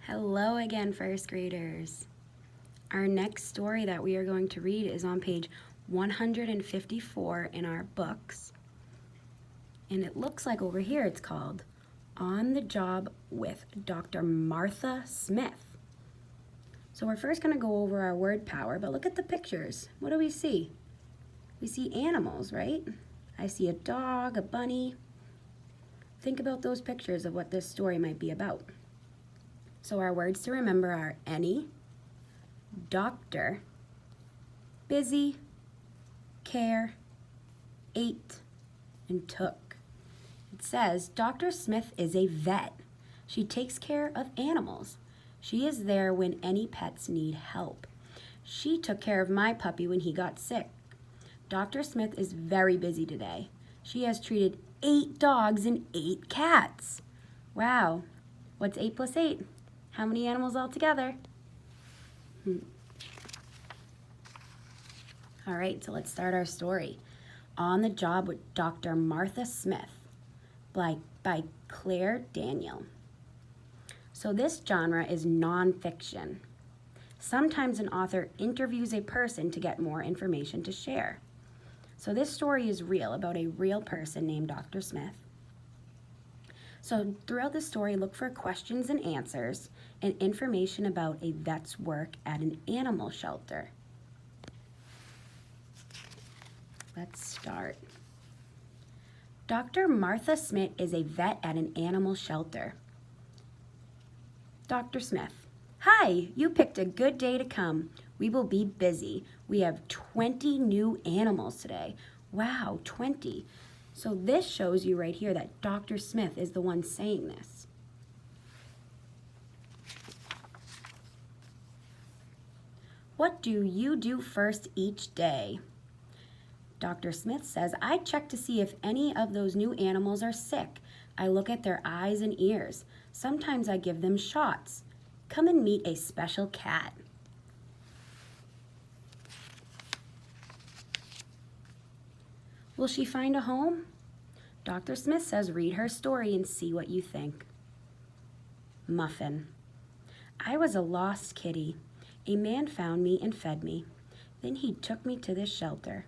Hello again, first graders. Our next story that we are going to read is on page 154 in our books. And it looks like over here it's called On the Job with Dr. Martha Smith. So we're first going to go over our word power, but look at the pictures. What do we see? We see animals, right? I see a dog, a bunny. Think about those pictures of what this story might be about. So our words to remember are any, doctor, busy, care, ate, and took. It says, Dr. Smith is a vet. She takes care of animals. She is there when any pets need help. She took care of my puppy when he got sick. Dr. Smith is very busy today. She has treated 8 dogs and 8 cats. Wow. What's 8 plus 8? How many animals altogether? All right, so let's start our story. On the Job with Dr. Martha Smith by Claire Daniel. So this genre is nonfiction. Sometimes an author interviews a person to get more information to share. So this story is real, about a real person named Dr. Smith. So throughout the story, look for questions and answers and information about a vet's work at an animal shelter. Let's start. Dr. Martha Smith is a vet at an animal shelter. Dr. Smith: Hi, you picked a good day to come. We will be busy. We have 20 new animals today. Wow, 20. So this shows you right here that Dr. Smith is the one saying this. What do you do first each day? Dr. Smith says, I check to see if any of those new animals are sick. I look at their eyes and ears. Sometimes I give them shots. Come and meet a special cat. Will she find a home? Dr. Smith says, read her story and see what you think. Muffin. I was a lost kitty. A man found me and fed me. Then he took me to this shelter.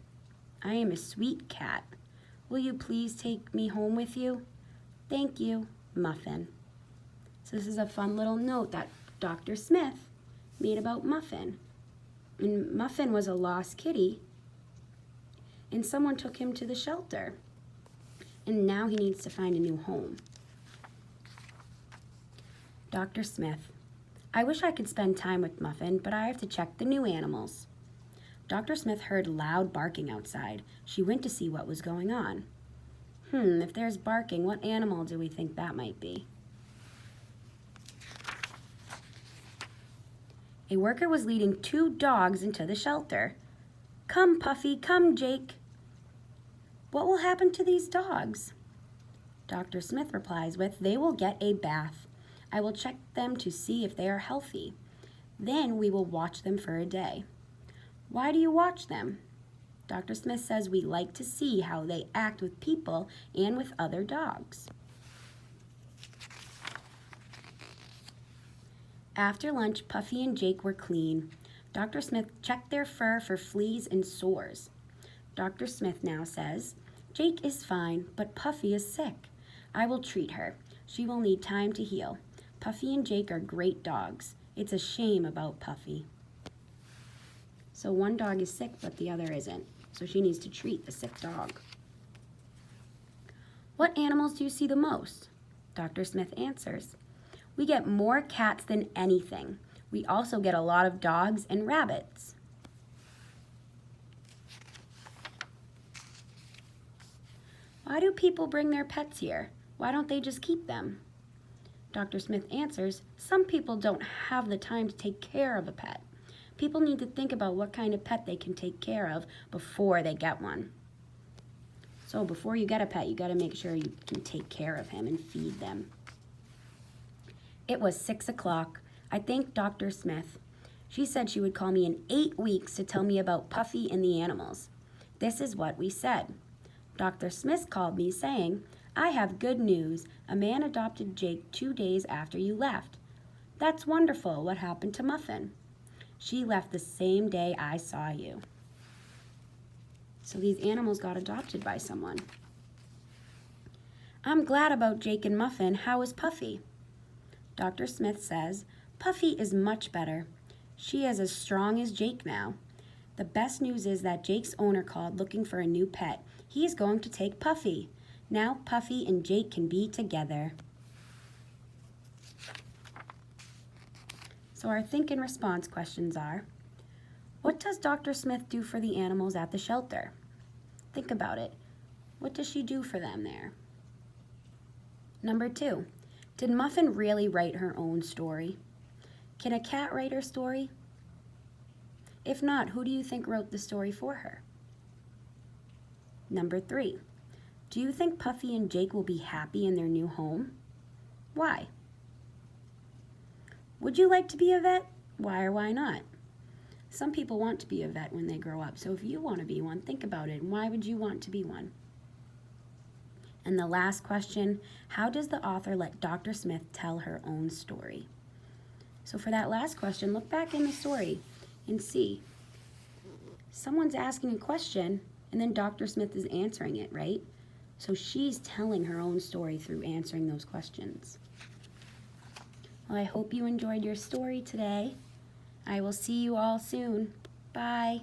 I am a sweet cat. Will you please take me home with you? Thank you, Muffin. So this is a fun little note that Dr. Smith made about Muffin. And Muffin was a lost kitty, and someone took him to the shelter. And now he needs to find a new home. Dr. Smith: I wish I could spend time with Muffin, but I have to check the new animals. Dr. Smith heard loud barking outside. She went to see what was going on. If there's barking, what animal do we think that might be? A worker was leading 2 dogs into the shelter. Come, Puffy, come, Jake. What will happen to these dogs? Dr. Smith replies with, they will get a bath. I will check them to see if they are healthy. Then we will watch them for a day. Why do you watch them? Dr. Smith says we like to see how they act with people and with other dogs. After lunch, Puffy and Jake were clean. Dr. Smith checked their fur for fleas and sores. Dr. Smith now says, Jake is fine, but Puffy is sick. I will treat her. She will need time to heal. Puffy and Jake are great dogs. It's a shame about Puffy. So one dog is sick, but the other isn't. So she needs to treat the sick dog. What animals do you see the most? Dr. Smith answers, we get more cats than anything. We also get a lot of dogs and rabbits. Why do people bring their pets here? Why don't they just keep them? Dr. Smith answers, some people don't have the time to take care of a pet. People need to think about what kind of pet they can take care of before they get one. So before you get a pet, you got to make sure you can take care of him and feed them. It was 6 o'clock. I thanked Dr. Smith. She said she would call me in 8 weeks to tell me about Puffy and the animals. This is what we said. Dr. Smith called me saying, I have good news. A man adopted Jake 2 days after you left. That's wonderful. What happened to Muffin? She left the same day I saw you. So these animals got adopted by someone. I'm glad about Jake and Muffin. How is Puffy? Dr. Smith says, Puffy is much better. She is as strong as Jake now. The best news is that Jake's owner called looking for a new pet. He is going to take Puffy. Now Puffy and Jake can be together. So our think and response questions are, what does Dr. Smith do for the animals at the shelter? Think about it. What does she do for them there? Number 2, did Muffin really write her own story? Can a cat write her story? If not, who do you think wrote the story for her? Number 3, do you think Puffy and Jake will be happy in their new home? Why? Would you like to be a vet? Why or why not? Some people want to be a vet when they grow up, so if you want to be one, think about it. Why would you want to be one? And the last question, how does the author let Dr. Smith tell her own story? So for that last question, look back in the story and see. Someone's asking a question and then Dr. Smith is answering it, right? So she's telling her own story through answering those questions. Well, I hope you enjoyed your story today. I will see you all soon. Bye.